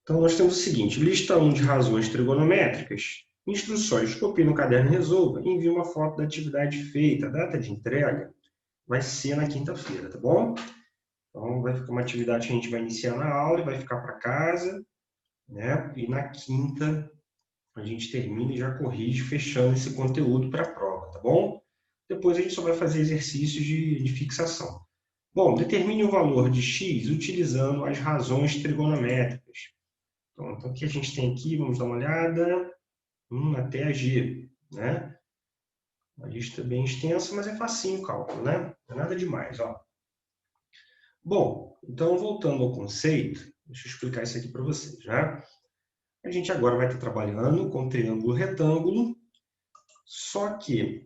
Então, nós temos o seguinte, lista 1 de razões trigonométricas, instruções, copie no caderno e resolva, envie uma foto da atividade feita, a data de entrega vai ser na quinta-feira, tá bom? Então, vai ficar uma atividade que a gente vai iniciar na aula e vai ficar para casa, né? E na quinta a gente termina e já corrige, fechando esse conteúdo para a prova, tá bom? Depois a gente só vai fazer exercícios de fixação. Bom, determine o valor de x utilizando as razões trigonométricas. Então, o que a gente tem aqui? Vamos dar uma olhada. Até a G, né? Uma lista bem extensa, mas é facinho o cálculo, né? Não é nada demais, ó. Bom, então, voltando ao conceito, deixa eu explicar isso aqui para vocês, né? A gente agora vai estar trabalhando com triângulo retângulo, só que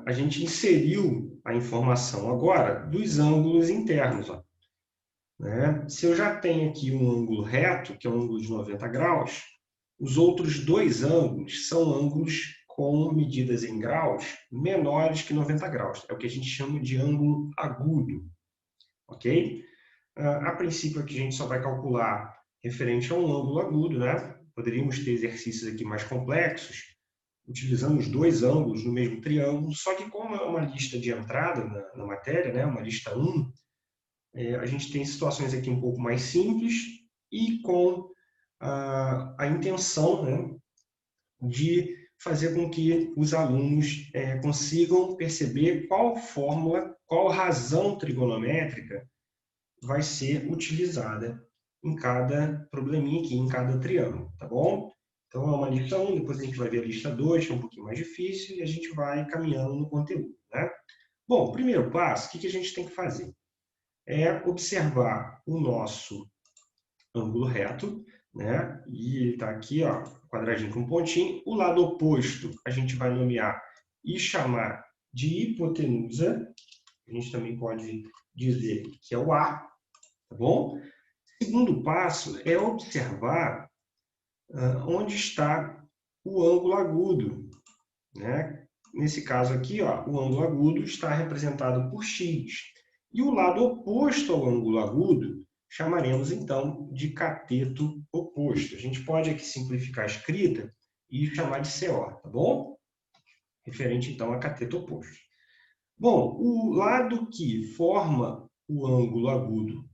a gente inseriu a informação agora dos ângulos internos, ó, né? Se eu já tenho aqui um ângulo reto, que é um ângulo de 90 graus, os outros dois ângulos são ângulos com medidas em graus menores que 90 graus. É o que a gente chama de ângulo agudo, ok? A princípio aqui a gente só vai calcular referente a um ângulo agudo, né? Poderíamos ter exercícios aqui mais complexos, utilizando os dois ângulos no mesmo triângulo, só que como é uma lista de entrada na matéria, né? Uma lista 1, a gente tem situações aqui um pouco mais simples e com a intenção, né, de fazer com que os alunos consigam perceber qual fórmula, qual razão trigonométrica vai ser utilizada em cada probleminha aqui, em cada triângulo, tá bom? Então, é uma lista 1, depois a gente vai ver a lista 2, que é um pouquinho mais difícil, e a gente vai caminhando no conteúdo, né? Bom, primeiro passo, o que a gente tem que fazer? É observar o nosso ângulo reto, né? E ele está aqui, ó, quadradinho com pontinho. O lado oposto a gente vai nomear e chamar de hipotenusa. A gente também pode dizer que é o A, tá bom? O segundo passo é observar onde está o ângulo agudo, né? Nesse caso aqui, ó, o ângulo agudo está representado por x. E o lado oposto ao ângulo agudo chamaremos então de cateto oposto. A gente pode aqui simplificar a escrita e chamar de CO, tá bom? Referente então a cateto oposto. Bom, o lado que forma o ângulo agudo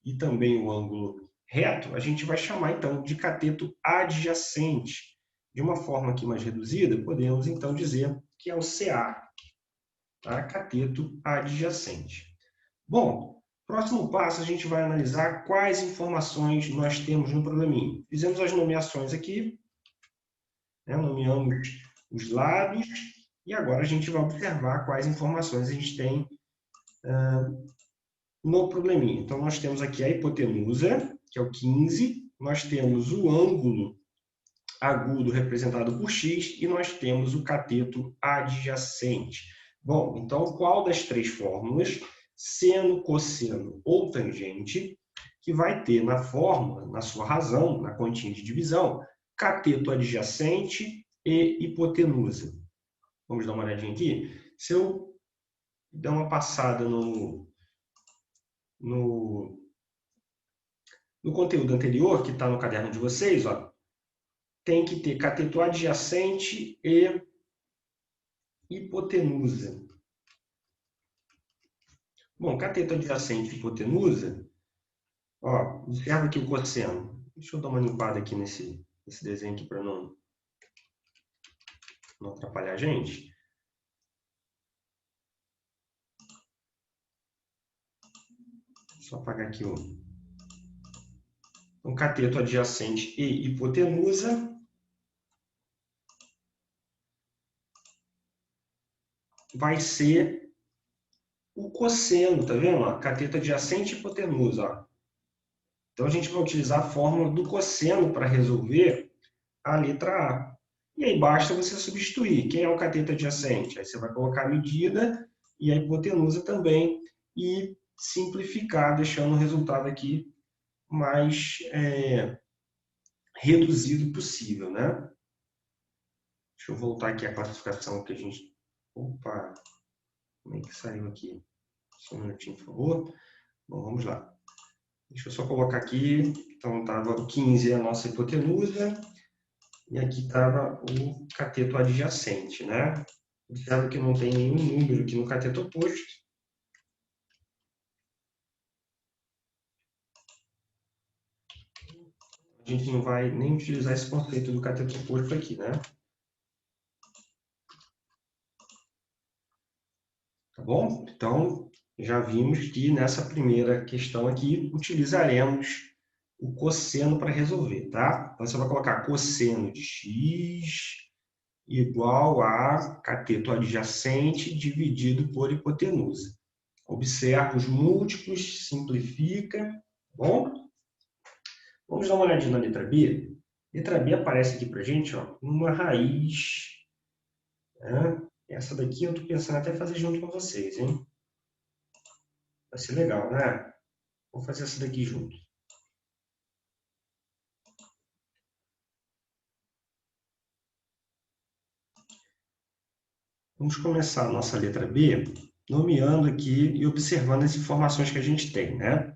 e também o ângulo reto, a gente vai chamar então de cateto adjacente. De uma forma aqui mais reduzida, podemos então dizer que é o CA, tá? Cateto adjacente. Bom, próximo passo a gente vai analisar quais informações nós temos no probleminha. Fizemos as nomeações aqui, né? Nomeamos os lados, e agora a gente vai observar quais informações a gente tem no probleminha. Então, nós temos aqui a hipotenusa, que é o 15, nós temos o ângulo agudo representado por x e nós temos o cateto adjacente. Bom, então qual das três fórmulas, seno, cosseno ou tangente, que vai ter na fórmula, na sua razão, na continha de divisão, cateto adjacente e hipotenusa? Vamos dar uma olhadinha aqui? Se eu der uma passada no conteúdo anterior, que está no caderno de vocês, ó, tem que ter cateto adjacente e hipotenusa. Bom, cateto adjacente e hipotenusa, ó, observa aqui o cosseno. Deixa eu dar uma limpada aqui nesse desenho aqui para não atrapalhar a gente. Só apagar aqui o... Então, cateto adjacente e hipotenusa vai ser o cosseno, tá vendo? Ó, cateto adjacente e hipotenusa, ó. Então, a gente vai utilizar a fórmula do cosseno para resolver a letra A. E aí basta você substituir. Quem é o cateto adjacente? Aí você vai colocar a medida e a hipotenusa também e simplificar, deixando o resultado aqui mais reduzido possível, né? Deixa eu voltar aqui à classificação que a gente... Opa! Como é que saiu aqui? Só um minutinho, por favor. Bom, vamos lá. Deixa eu só colocar aqui. Então, estava o 15 é a nossa hipotenusa. E aqui estava o cateto adjacente, né? Observa que não tem nenhum número aqui no cateto oposto. A gente não vai nem utilizar esse conceito do cateto oposto aqui, né? Tá bom? Então, já vimos que nessa primeira questão aqui, utilizaremos o cosseno para resolver, tá? Então, você vai colocar cosseno de x igual a cateto adjacente dividido por hipotenusa. Observa os múltiplos, simplifica, tá bom? Vamos dar uma olhadinha na letra B. Letra B aparece aqui para a gente, ó, uma raiz. Né? Essa daqui eu estou pensando até fazer junto com vocês, hein? Vai ser legal, né? Vou fazer essa daqui junto. Vamos começar a nossa letra B nomeando aqui e observando as informações que a gente tem, né?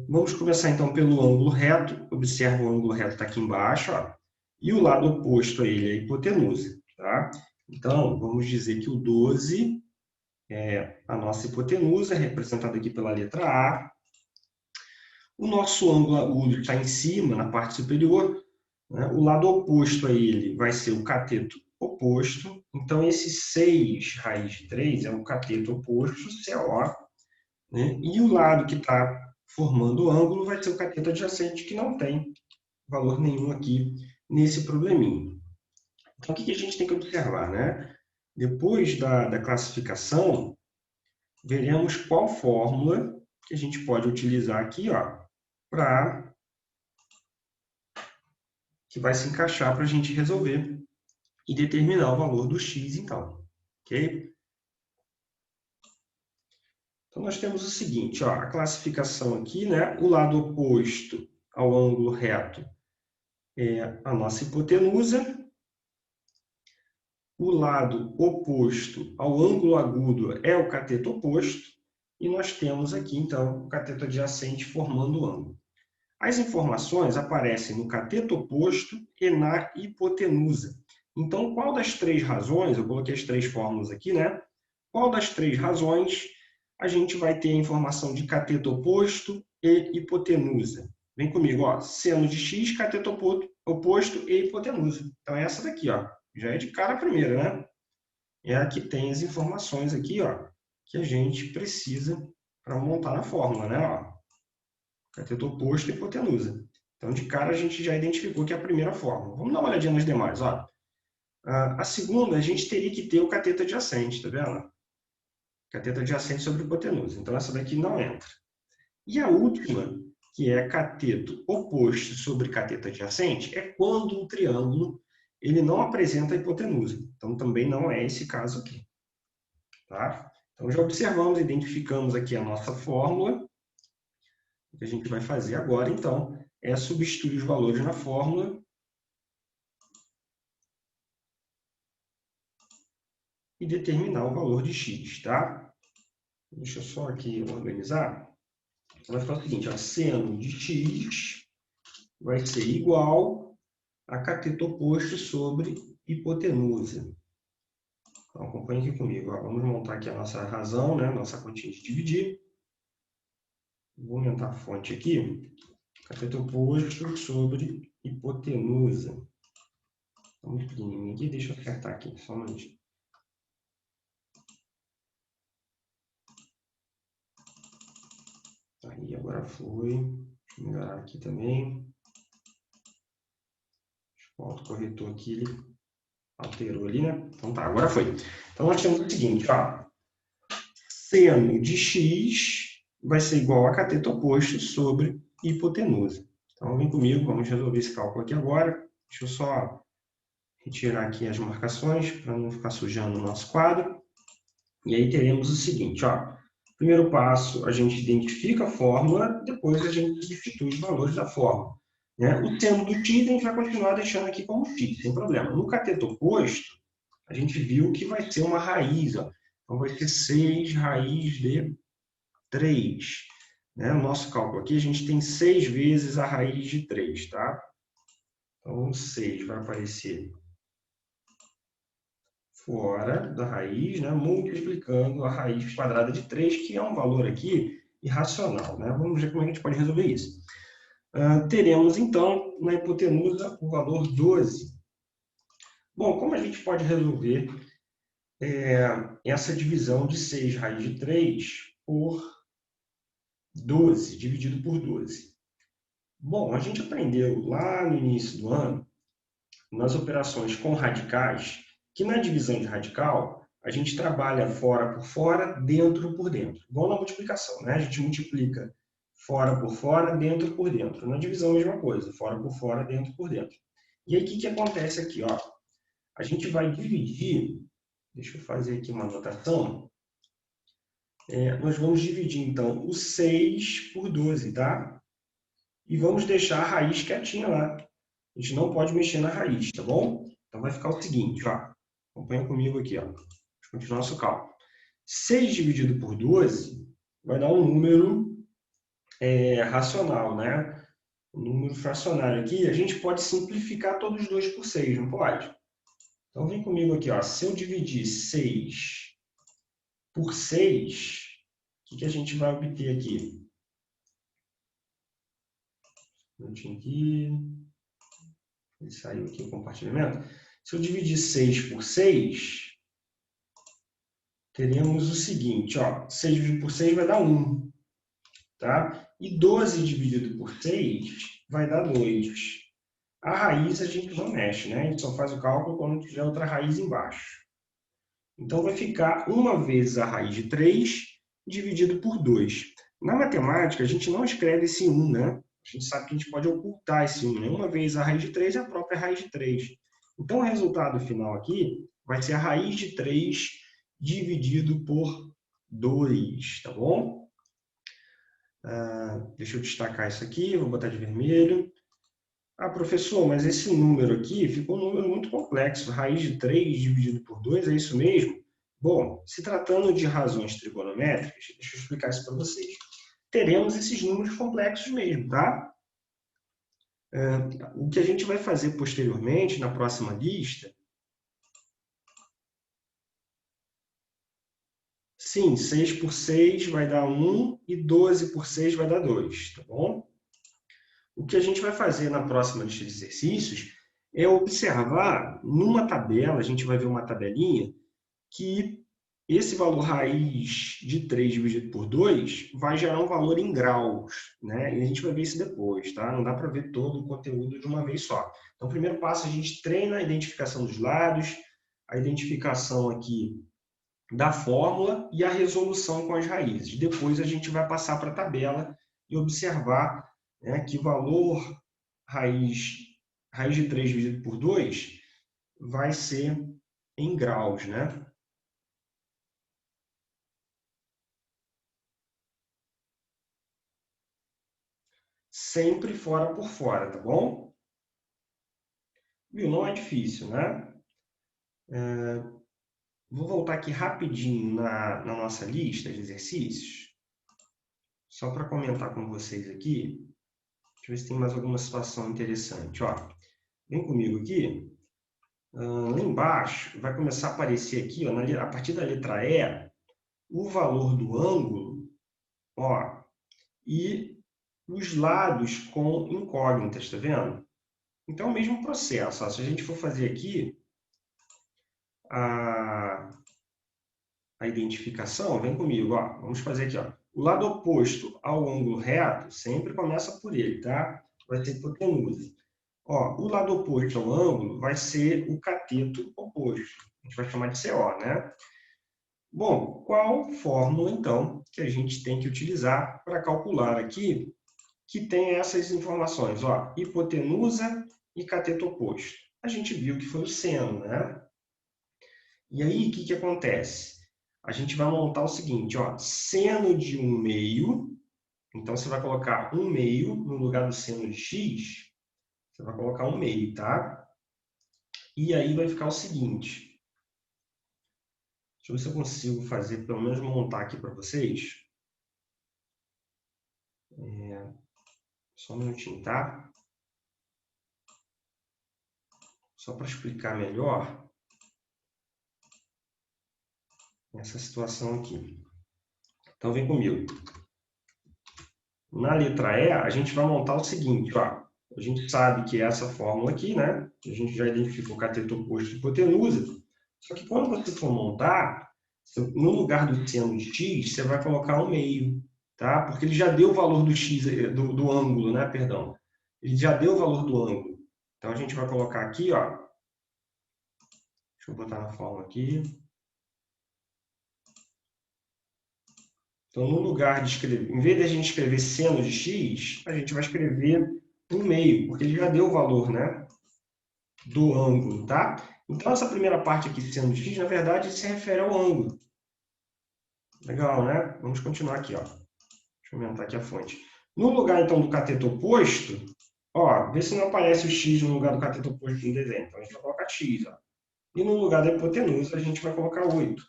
Vamos começar então pelo ângulo reto. Observa o ângulo reto está aqui embaixo, ó, e o lado oposto a ele é a hipotenusa, tá? Então, vamos dizer que o 12 é a nossa hipotenusa, representada aqui pela letra A. O nosso ângulo agudo está em cima, na parte superior, né? O lado oposto a ele vai ser o cateto oposto. Então, esse 6 raiz de 3 é o cateto oposto, CO, né? E o lado que está formando o ângulo vai ser o cateto adjacente, que não tem valor nenhum aqui nesse probleminha. Então, o que a gente tem que observar, né? Depois da classificação, veremos qual fórmula que a gente pode utilizar aqui, ó, para que vai se encaixar para a gente resolver e determinar o valor do x, então. Ok? Então, nós temos o seguinte, ó, a classificação aqui, né? O lado oposto ao ângulo reto é a nossa hipotenusa. O lado oposto ao ângulo agudo é o cateto oposto. E nós temos aqui, então, o cateto adjacente formando o ângulo. As informações aparecem no cateto oposto e na hipotenusa. Então, qual das três razões, eu coloquei as três fórmulas aqui, né? Qual das três razões a gente vai ter a informação de cateto oposto e hipotenusa? Vem comigo, ó, seno de x, cateto oposto e hipotenusa. Então, é essa daqui, ó, já é de cara a primeira, né? É a que tem as informações aqui, ó, que a gente precisa para montar na fórmula, né? Ó, cateto oposto e hipotenusa. Então, de cara, a gente já identificou que é a primeira fórmula. Vamos dar uma olhadinha nas demais. Ó. A segunda, a gente teria que ter o cateto adjacente, tá vendo? Cateto adjacente sobre hipotenusa. Então, essa daqui não entra. E a última, que é cateto oposto sobre cateto adjacente, é quando o triângulo ele não apresenta a hipotenusa. Então, também não é esse caso aqui. Tá? Então, já observamos, identificamos aqui a nossa fórmula. O que a gente vai fazer agora, então, é substituir os valores na fórmula e determinar o valor de x, tá? Deixa eu só aqui organizar. Então, vai ficar o seguinte, ó, seno de x vai ser igual a cateto oposto sobre hipotenusa. Então, acompanhe aqui comigo. Ó. Vamos montar aqui a nossa razão, né? Nossa continha de dividir. Vou aumentar a fonte aqui. Cateto oposto sobre hipotenusa. Está muito pequenininho aqui, deixa eu acertar aqui, só um minutinho. Aí, agora foi. Deixa eu melhorar aqui também. O autocorretor aqui, ele alterou ali, né? Então tá, agora foi. Então nós temos o seguinte, ó. Seno de x vai ser igual a cateto oposto sobre hipotenusa. Então vem comigo, vamos resolver esse cálculo aqui agora. Deixa eu só retirar aqui as marcações para não ficar sujando o nosso quadro. E aí teremos o seguinte, ó. Primeiro passo, a gente identifica a fórmula, depois a gente substitui os valores da fórmula. Né? O seno do x a gente vai continuar deixando aqui como x, sem problema. No cateto oposto, a gente viu que vai ser uma raiz. Ó. Então, vai ser 6 raiz de 3. né? No nosso cálculo aqui, a gente tem 6 vezes a raiz de 3, tá? Então, 6 vai aparecer fora da raiz, né? Multiplicando a raiz quadrada de 3, que é um valor aqui irracional, né? Vamos ver como é que a gente pode resolver isso. Teremos, então, na hipotenusa, o valor 12. Bom, como a gente pode resolver essa divisão de 6 raiz de 3 por 12, dividido por 12? Bom, a gente aprendeu lá no início do ano, nas operações com radicais, que na divisão de radical, a gente trabalha fora por fora, dentro por dentro. Igual na multiplicação, né? A gente multiplica fora por fora, dentro por dentro. Na divisão, a mesma coisa, fora por fora, dentro por dentro. E aí, o que acontece aqui? Ó? A gente vai dividir, deixa eu fazer aqui uma anotação, nós vamos dividir, então, o 6 por 12, tá? E vamos deixar a raiz quietinha lá. A gente não pode mexer na raiz, tá bom? Então vai ficar o seguinte, ó. Acompanha comigo aqui, ó. Vamos continuar nosso cálculo. 6 dividido por 12 vai dar um número racional, né? Um número fracionário aqui. A gente pode simplificar todos os dois por 6, não pode? Então vem comigo aqui, ó. Se eu dividir 6 por 6, o que a gente vai obter aqui? Um minutinho aqui. Ele saiu aqui o compartilhamento. Se eu dividir 6 por 6, teremos o seguinte, ó. 6 dividido por 6 vai dar 1. Tá? E 12 dividido por 6 vai dar 2. A raiz a gente não mexe, né? A gente só faz o cálculo quando tiver outra raiz embaixo. Então vai ficar 1 vezes a raiz de 3 dividido por 2. Na matemática, a gente não escreve esse 1, né? A gente sabe que a gente pode ocultar esse 1, né? 1 vezes a raiz de 3 é a própria raiz de 3. Então o resultado final aqui vai ser a raiz de 3 dividido por 2, tá bom? Deixa eu destacar isso aqui, vou botar de vermelho. Professor, mas esse número aqui ficou um número muito complexo. Raiz de 3 dividido por 2, é isso mesmo? Bom, se tratando de razões trigonométricas, deixa eu explicar isso para vocês. Teremos esses números complexos mesmo, tá? O que a gente vai fazer posteriormente, na próxima lista, sim, 6 por 6 vai dar 1 e 12 por 6 vai dar 2, tá bom? O que a gente vai fazer na próxima lista de exercícios é observar numa tabela, a gente vai ver uma tabelinha, que esse valor raiz de 3 dividido por 2 vai gerar um valor em graus, né? E a gente vai ver isso depois, tá? Não dá para ver todo o conteúdo de uma vez só. Então, o primeiro passo, a gente treina a identificação dos lados, a identificação aqui da fórmula e a resolução com as raízes. Depois, a gente vai passar para a tabela e observar, né, que valor raiz de 3 dividido por 2 vai ser em graus, né? Sempre fora por fora, tá bom? Viu? Não é difícil, né? Vou voltar aqui rapidinho na nossa lista de exercícios, só para comentar com vocês aqui. Deixa eu ver se tem mais alguma situação interessante. Ó, vem comigo aqui. Lá embaixo vai começar a aparecer aqui, ó, a partir da letra E, o valor do ângulo, ó, e os lados com incógnitas, tá vendo? Então, é o mesmo processo. Ó, se a gente for fazer aqui a identificação, vem comigo, ó. Vamos fazer aqui, ó. O lado oposto ao ângulo reto sempre começa por ele, tá? Vai ser hipotenusa. Ó, o lado oposto ao ângulo vai ser o cateto oposto. A gente vai chamar de CO, né? Bom, qual fórmula, então, que a gente tem que utilizar para calcular aqui que tem essas informações? Ó, hipotenusa e cateto oposto. A gente viu que foi o seno, né? E aí, o que acontece? A gente vai montar o seguinte, ó, seno de 1/2, então você vai colocar 1/2 no lugar do seno de x, você vai colocar 1/2, tá? E aí vai ficar o seguinte, deixa eu ver se eu consigo fazer, pelo menos montar aqui para vocês. Só um minutinho, tá? Só para explicar melhor essa situação aqui. Então, vem comigo. Na letra E, a gente vai montar o seguinte, ó. A gente sabe que é essa fórmula aqui, né? A gente já identificou o cateto oposto de hipotenusa. Só que quando você for montar, no lugar do seno de x, você vai colocar um meio, tá? Porque ele já deu o valor do x, do ângulo, né? Perdão. Ele já deu o valor do ângulo. Então, a gente vai colocar aqui, ó. Deixa eu botar na fórmula aqui. Então, no lugar de escrever, em vez de a gente escrever seno de x, a gente vai escrever um meio, porque ele já deu o valor, né, do ângulo, tá? Então, essa primeira parte aqui, seno de x, na verdade, se refere ao ângulo. Legal, né? Vamos continuar aqui, ó. Deixa eu aumentar aqui a fonte. No lugar, então, do cateto oposto, ó, vê se não aparece o x no lugar do cateto oposto no desenho. Então, a gente vai colocar x, ó. E no lugar da hipotenusa, a gente vai colocar 8.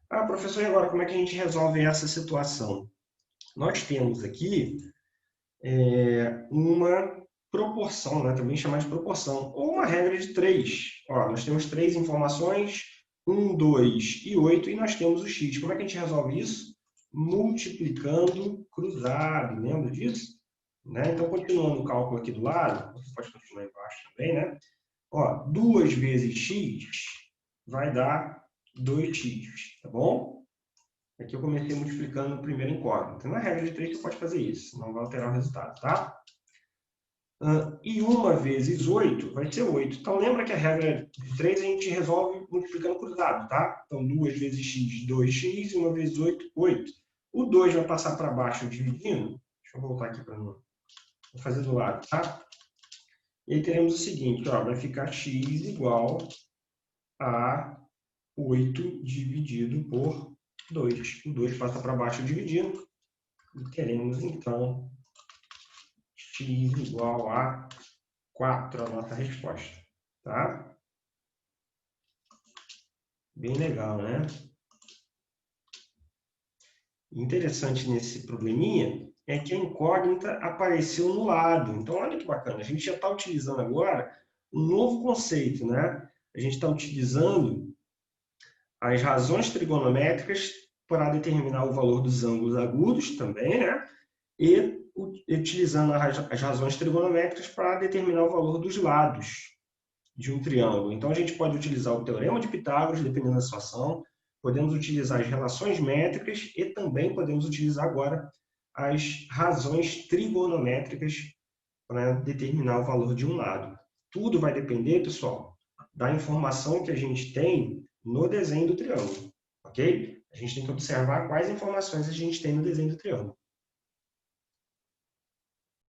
Ah, professor, e agora como é que a gente resolve essa situação? Nós temos aqui uma proporção, né? Também chamada de proporção, ou uma regra de 3. Ó, nós temos 3 informações, 1, 2 e 8, e nós temos o x. Como é que a gente resolve isso? Multiplicando cruzado, lembra disso? Né? Então, continuando o cálculo aqui do lado, você pode continuar embaixo também, né? Ó, 2 vezes x vai dar 2x, tá bom? Aqui eu comecei multiplicando o primeiro incógnito. Na regra de 3 você pode fazer isso, não vai alterar o resultado, tá? E 1 vezes 8 vai ser 8. Então, lembra que a regra de 3 a gente resolve multiplicando cruzado, tá? Então, 2 vezes x, 2x, e 1 vezes 8, 8. O 2 vai passar para baixo dividindo. Deixa eu voltar aqui para não... Vou fazer do lado, tá? E aí teremos o seguinte, ó, vai ficar x igual a 8 dividido por 2. O 2 passa para baixo dividindo. E teremos, então, x igual a 4, a nossa resposta. Tá? Bem legal, né? Interessante nesse probleminha é que a incógnita apareceu no lado. Então, olha que bacana. A gente já está utilizando agora um novo conceito, né? A gente está utilizando as razões trigonométricas para determinar o valor dos ângulos agudos também, né? E utilizando as razões trigonométricas para determinar o valor dos lados de um triângulo. Então, a gente pode utilizar o teorema de Pitágoras, dependendo da situação, podemos utilizar as relações métricas e também podemos utilizar agora as razões trigonométricas para determinar o valor de um lado. Tudo vai depender, pessoal, da informação que a gente tem no desenho do triângulo, ok? A gente tem que observar quais informações a gente tem no desenho do triângulo.